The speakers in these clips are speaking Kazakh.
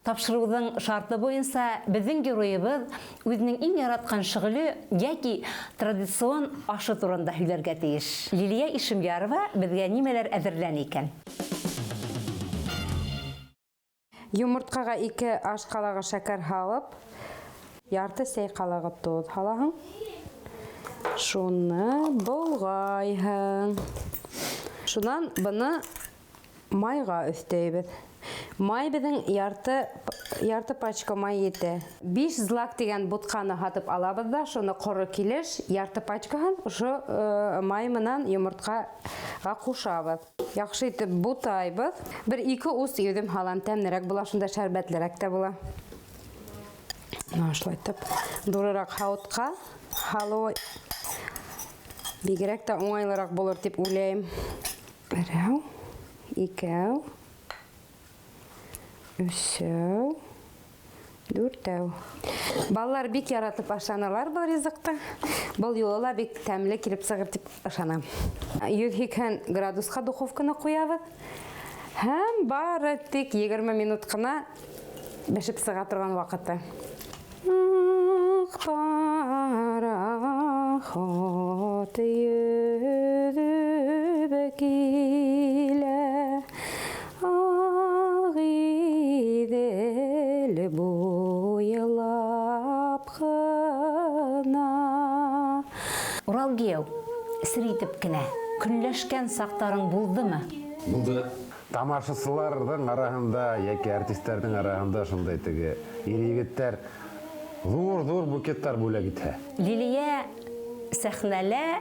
Тапшырудың шарты бойынса біздің героебыз өзінің иң яраткан шөгыле яки традицион ашы турында һөйләргә тиеш. Лилия Ишемярова безгә нимәләр әзерләгән икән? Йомырткага 2 аш калагы шәкәр һалып, ярты сәй калагы тоз һалаһың. Шуны болгайһың. Шуннан буны майга өстәйбез. Май безнең ярты пачка май ете. 5 злак дигән бутканы һатып алабыз да, шуны коры килеш, ярты пачкаһын ошо май менән йомырткага кушабыз. Яхшы итеп бутайбыз. 1-2 ус йөдем һалам, тәмнерәк була, шунда шәрбәтлерәк тә була. Шулай итеп, дурырак һавытка һалу бигрәк тә уңайлырак булыр дип уйлыйм. 1, 2 3, 4. Балалар бик яратып ашаналар бұл ризыкты. Бұл юлы бик тәмле килеп сыгыр дип ашанам. 180 градуска духовканы куябыз. Һәм бары тик 20 минут кына бешеп сыга торган вакыты. Пароход йөзеп килә, Агиделе буйлап кына. Урал геу, сиритеп кенә, көнләшкән сактарың булдымы? Булды. Тамашачыларның арасында, яки артистларның арасында шундай теге ир-егетләр зур букеттар бүләк итә. Лилия сәхнәлә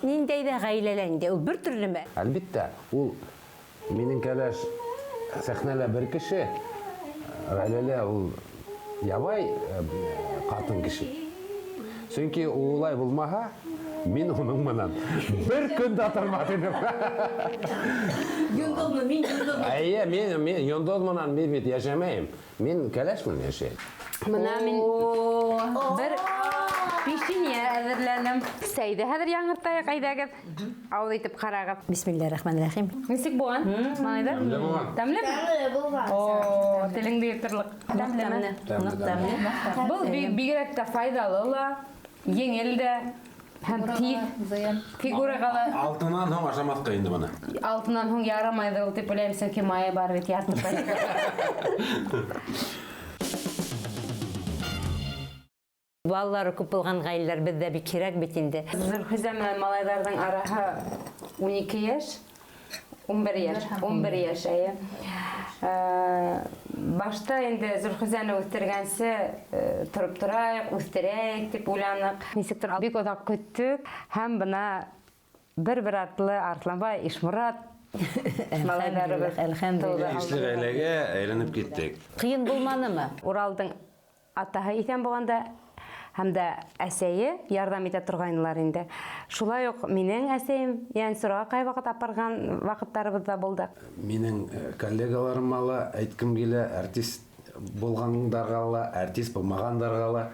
ниндәй дә гаиләләнде, ул бер төрлеме? Әлбәттә, ул минең кәләш сәхнәлә бер кеше, гаиләлә ул ябай катын кеше. Чөнки улай булмаһа, мин уның менән бер көн дә тормас идем. Юндызмы, мин юндызмы. Әйе, мин йондоз менән бит яшәмәйм. Мин кәләш менән яшәйм. Менә мин бер печенье әзерләнем. Сәйдә хәзер яңыртайык, әйдәгез. Авыл итеп карагыз. Бисмиллаһир-рахманир-рахим. Нисек булган? Малайдар? Тәмлеме? Тәмле булган. О, телеңдә йөртерлек. Тәмлеме? Тәмле. Бұл бигрәк тә файдалы ла, еңел дә, һәм тиз. Фигурага ла Алтыннан һоң ашамаска инде моны. алтыннан һуң ярамайды ул дип уйлыйм, сөнки мае бар бит ятып. Балалары күп булган гаиләләр бездә бик кирәк бит инде. Зөлхизә менән малайларның араһы 12 яшь, 11 яшь, 11 яшь әйе. Башта инде Зөлхизәне үстергәнсе торып торайык, үстерәйек дип уйланык. Нисектер бик озак көттек һәм бына бер артлы Арсланбай, Ишмурат малайларыбыз Әлхәмдүлиллаһ. Ишле гаиләгә әйләнеп киттек. Кыен булманымы? Уралдың атаһы исән булганда һәм дә әсәйе ярдәм итә торганнар инде. Шулай ук минең әсәем Янсурга кай вакыт апарган вакытларыбыз да булды. Минең коллегаларыма ла әйткем килә, артист булгандарга ла, артист булмагандарга ла,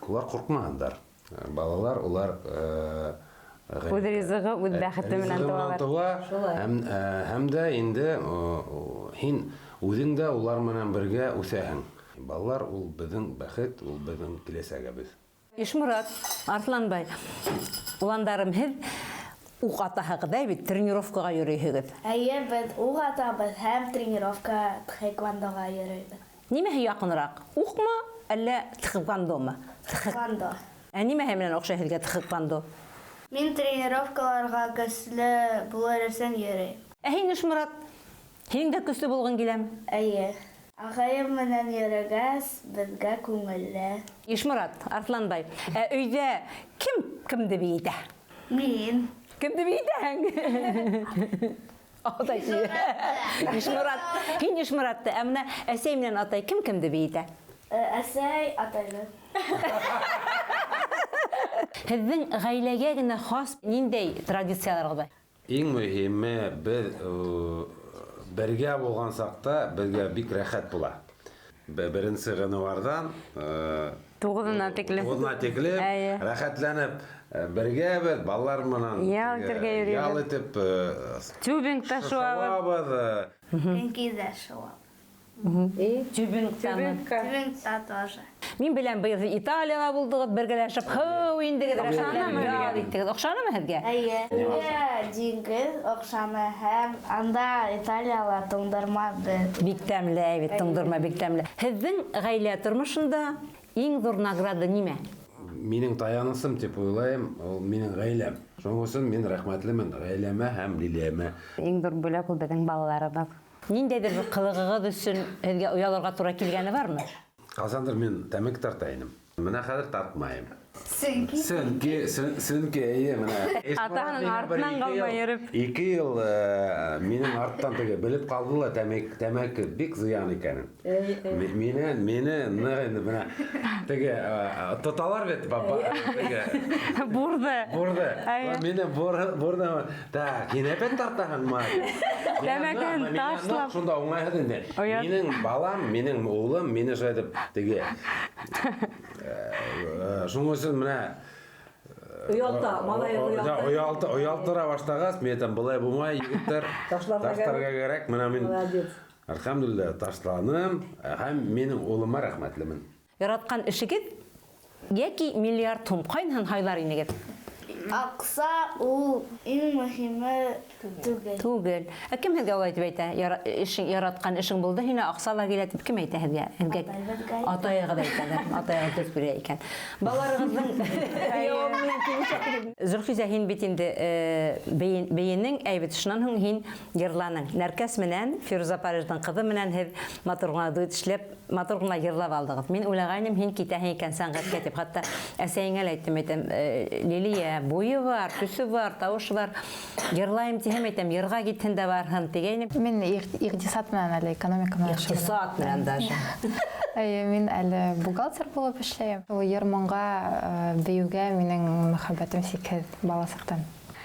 улар куркмагандар. Балалар улар Үз ризыгы, үз бәхете менән туалар. Һәм дә инде һин үзең дә улар менән бергә үсәһең. Балалар ул безнең бәхет, ул безнең киләсәгебез. Ишмурат, Арсланбай, уландарым һез ук атаһыгыдай бит тренировкага йөрөйһегез. Әйе, без ук атабыз һәм тренировка тхэквондога йөрөйбез. Нимәһе якынрак? Укмы, әллә тхэквондомы? Тхэквондо. Нимәһе менән охшай һезгә тхэквондо? Мин тренировкаларга көчле булыр өчен йөрөйм. Һин Ишмурат, һинең дә көчле булган киләме? Әйе. Агайым менән йөрөгәс, безгә күңелле. Ишмурат, Арсланбай, өйдә кемде бийтә? Мин. Кемде бийтәң? Атай. Ишмурат, һин Ишмуратты, ә менә әсәй менән атай кемде бийтә? Әсәй атайды. Һезнең гаиләгә генә хас ниндәй традициялар бар? Иң мөһиме без бергә булган сакта безгә бик рәхәт була. Беренче гыйнвардан 9-на текле рәхәтләнеп бергә без балалар менән ял итеп тюбинг ташуабыз. Конькида шуа. Тюбингтамы. Тюбингта тоже. Мин белән быйыл Италияга булдыгыз, бергәләшеп, һыу индегез, рәхәтләнеп иттегез. Охшанымы һеҙгә? Әйе. Диңгез оҡшаны һәм анда Италияла туңдырмады. Бик тәмле, бит туңдырма бик тәмле. Һеҙҙең ғаилә тормошонда иң ҙур награда нимә? Минең таянысым тип уйлайым, ул минең ғаиләм. Шуның өсөн мин рәхмәтлемен ғаиләмә һәм Лилиямә. Иң ҙур бүләк ул беҙҙең балаларыбыҙ. Ниндәйҙер бер ҡылығығыҙ өсөн һеҙгә оялырға тура килгәне бармы? Ҡасандыр мин тәмәке тарта инем. Менә хәҙер тартмайым. Сөнки Сөнки әйе, менә. Атаһының артынан ҡалмай йөрөп. 2 йыл минең арттан теге белеп ҡалды ла тәмәке бик зыян икәнен. Мине менә теге тоталар бит теге бурды. Мине бурды. Так, һин әпәт тартаһыңмы? Тәмәкеһен ташлап. Шунда уңайһыҙ инде. Минең балам, минең улым, мине шулай дип теге шуның өсөн менә Уялта, малайы уялта. Уялтыра баштағас, мен айтам, былай булмай, егеттер, ташларға кәрәк. Менә мин альхамдулилля ташланым, һәм минең улыма рәхмәтлемен. Яратҡан эшегеҙ йәки миллиард һум ҡайһыһын һайлар инегеҙ? аҡса ул иң мөһиме түгел. Түгел. Кем һеҙгә улай тип әйтә? Яратҡан эшең булды, һиңә аҡса ла килә тип кем әйтә һеҙгә? Атайығыҙ әйтәләр. Атайығыҙ төс бирә икән. Балаларығыҙҙың Зөлхизә, һин бит инде бейенең әйбет шунан һуң һин йырланың. Нәркәс менән, Фируза Париждың ҡыҙы менән һеҙ матур ғына дуэт эшләп, матур ғына йырлап алдығыҙ. Мин уйлағайным, һин китәһең икән сәнғәткә тип. Хатта әсәйеңә лә әйттем, Лилия, буйы бар, төсө бар, тауышы бар. Йырлайым тиһәм әйтәм, йырға китһен дә барһын тигәйнем. Мин иҡтисад менән әле экономика менән Иҡтисад менән даже. Мин әле бухгалтер булып эшләйем. Ул йыр-моңға, бейеүгә минең мөхәббәтем сикһеҙ бала саҡтан.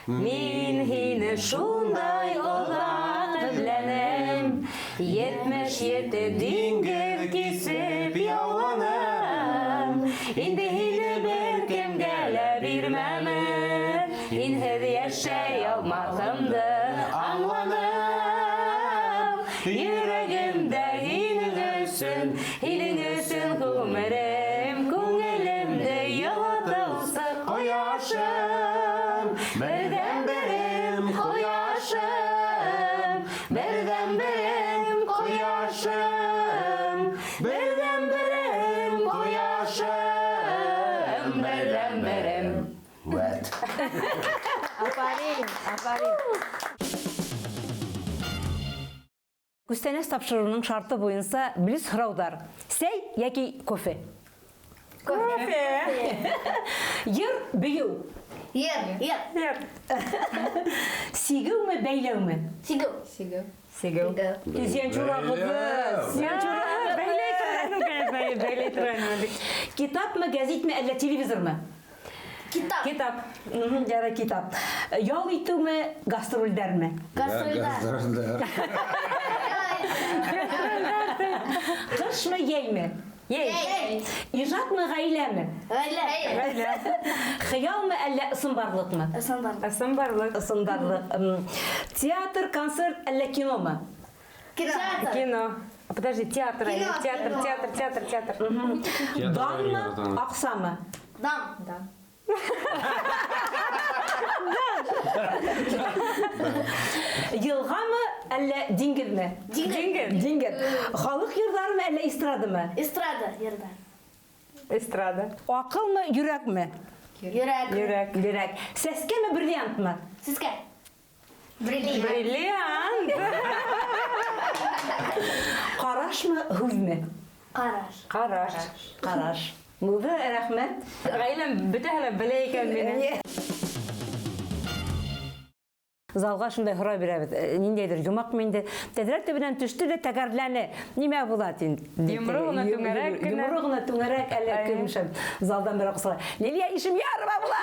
Мин һине шундай оҙаҡ эҙләнем, 77 диңгеҙ кисеп яуланым. Инде һине бер кемгә лә бирмәмен, һинһеҙ йәшәй алмаҫымды аңланым. Йөрәгемдә һинең өсөн ғүмерем, күңелемде йылытыусы ҡояшым. Берҙән-берем ҡояшым, берҙән-берем ҡояшым, берҙән-берем ҡояшым, берҙән-берем. Вәт. Афарин. Күстәнәс тапшырыуның шарты буйынса близ һорауҙар. Сәй яки кофе? Кофе. Йыр, бейеү. Йыр. Сигеүме, бәйләүме? Сигеү. Сигеү. Кизен чурағыҙы. Бәйләй торайым. Китапмы, гәзитме, әллә телевизормы? Китап. Яра китап. Ял итеүме, гастролдәрме? Гастролдар. Ҡышмы, йәйме? Йәй. Ижадмы, ғаиләме? Ғаилә. Хыялмы, әллә ысынбарлыҡмы? Ысынбарлык. Ысынбарлыҡ. Театр, концерт, әллә киномы? Кино. Подожди, театр. Данмы, аҡсамы? Дан. Йылғамы, әллә диңгеҙме? Диңгеҙ. Халыҡ йырҙарымы, әллә эстрадамы? Эстрада. Аҡылмы, йөрәкме? Йөрәк. Сәскәме, бриллиантмы? Сискә. Бриллиант. Бриллиант. Ҡарашмы, һүҙме? Ҡараш. Булды, рәхмәт. Ғаиләм бөтәһе лә белә икән мине. Залға шундай һорау бирәбеҙ. Ниндәйҙер йомаҡмы инде? Тәҙрә төбөнән төштө лә тәгәрләне. Нимә була тин? Йомро ғына түңәрәк кенә. Йомро ғына түңәрәк, әллә кемшәм. Залдан бер аҡсаға. Лилия, Ишемъярова була!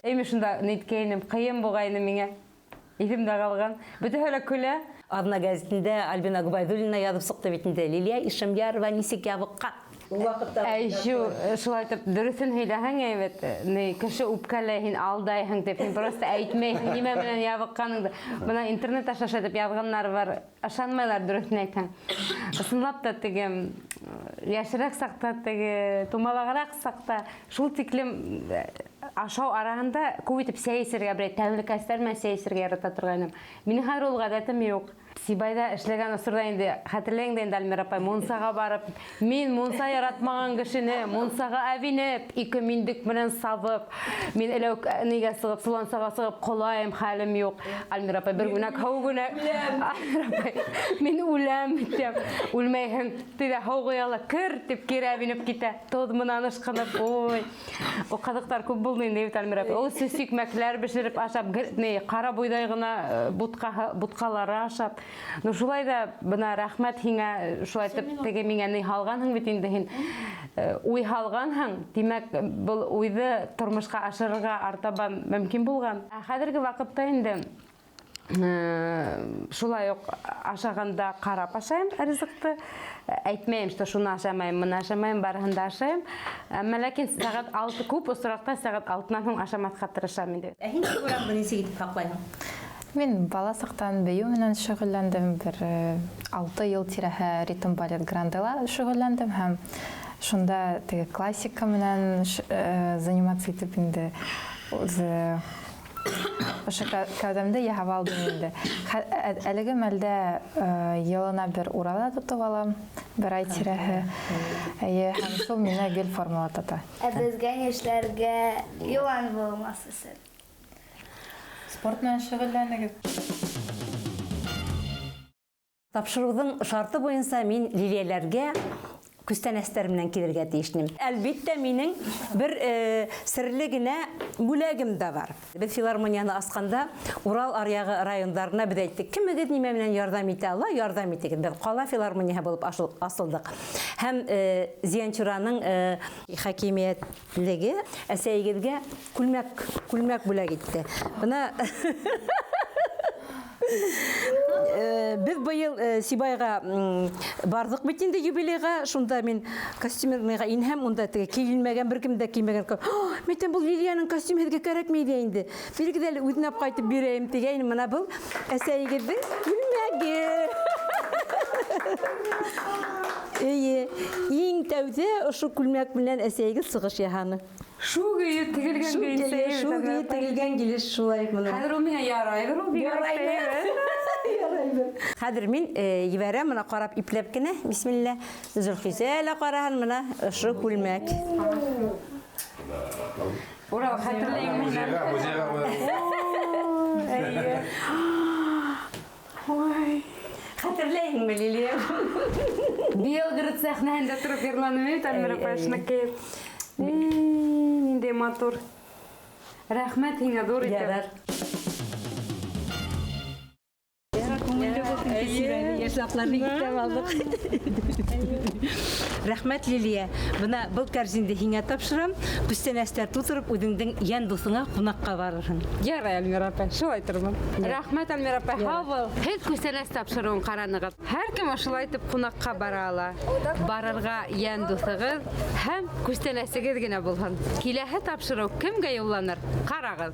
Әйме шунда ниткәйнем, ҡыйын булғайны миңә. Иҫемдә ҡалған. Бөтәһе лә көлә. Аҙна гәзитендә Альбина Губайҙуллина яҙып сыҡты бит инде. Лилия Ишемъярова нисек ябыҡҡан? Әйшу, шулай итеп, дөресен һөйләһәң әйбәт, кеше үпкәләйһең, алдайһың дип, һин просто әйтмәйһең, нимә менән ябыкканыңды. Бына интернет аша дип язганнар бар, ышанмайлар дөресен әйтсәң. Ысынлап та теге яшьрәк сакта, теге тумалаграк сакта, шул тиклем ашау араһында күп итеп сәйсергә бирә, тәмлекәстәр менән сәйсергә ярата торгайным. Минең хәзер ул гадәтем юк. Сибайда эшләгән осырда инде хәтерләйң дә инде Альмира апай, Мунсага барып, мин Мунса яратмаган кешене, Мунсага әвинеп, ике миндек белән сабып, мин эләүк нигә сыгып, Сулансага сыгып калайым, хәлем юк. Альмира апай бер генә һау генә, Альмира апай, мин үләм дим, үлмәйһең, диде һау гыяла, кер дип кире әвинеп китә. Тод монан ышкынып, ой. О кадыктар күп булды инде Альмира апай. Ул сөсикмәкләр бешереп ашап, кара буйдай гына буткалары ашап. Ну шулай да бына рәхмәт һиңә, шулай итеп теге миңа ни һалганһың бит инде һин. Уй һалганһың. Димәк, бу уйды тормышка ашырырга артабан мөмкин булган. Хәзерге вакытта инде шулай ук ашаганда карап ашайм ризыкты. Әйтмәйм, что шуны ашамайм, моны ашамайм, барыһын да ашайм. Әмма ләкин сәгать 6 күп осракта сәгать 6-нан һуң ашамаска тырышам инде. Һин күрәм бу нисә итеп һаклайһың? Мен бала сақтан бейу менен шөгыльләндем, бер 6 ел тирәһе ритм балет грандела шөгыльләндем һәм шунда теге классика менен заниматься итеп инде үзе ошо кәүдәмдә яһап алдым инде. Әлеге мәлдә елына бер урала тотып алам, бер ай тирәһе. Һәм шул мине гел формула тота. Безгә яшьләргә юан булмас өчен. Спорт менән шөгыльләнегез. Тапшырудың шарты буенча мин Лилияләргә күстәнәстәр белән килергә тиешлем. Әлбәттә минең бер серле генә бүләгем дә бар. Без филармонияны асканда Урал аръягы районнарына без әйттек, кемегез нимә белән ярдәм итә ала, ярдәм итегез. Без кала филармонияһы булып асылдык. Һәм Зиянчураның хакимиятлеге әсәйгезгә күлмәк бүләк итте. Бuna Biz быйыл Сибайга бардык бит инде юбилейга, шунда мин костюмерныйга инһәм, унда теге киелмәгән бер кем дә кимәгән. Мәйтәм бу Лилияның костюмы һезгә кирәкми иде инде. Бирегез әле үтнәп кайтып бирәйем дигән, менә бу әсәйгезне күлмәге. Иң тәүдә ошо күлмәк белән әсәйгез сыгыш яһаны. Шугы тегелгән килеш шулай моны. Хәзер ул миңа ярайды, ул Хәзер мин ебәрәм, моны карап ипләп кенә. Бисмилла. Зөлхизәлә караһын моны ошо күлмәк. Урал хәтерләйм Ой. Хәтерләйһеңме, Лилия? Белгород сәхнәһендә торып йырланып, Альмира апай, нинди матур. Рәхмәт һиңә, ҙур итеп. Рәхмәт, Лилия. Бына был кәрзинде һиңә тапшырам. Күстәнәстәр тутырып, үҙеңдең ян дуҫыңа ҡунаҡҡа барырһың. Ярай, Альмира апай, шулай тормам. Рәхмәт, Альмира апай, һау. Һеҙ күстәнәс тапшырыуын ҡаранығыҙ. Һәр кем шулай итеп ҡунаҡҡа бара ала. Барырға ян дуҫығыҙ һәм күстәнәсегеҙ генә булһын. Киләһе тапшырыу кемгә юлланыр? Ҡарағыҙ.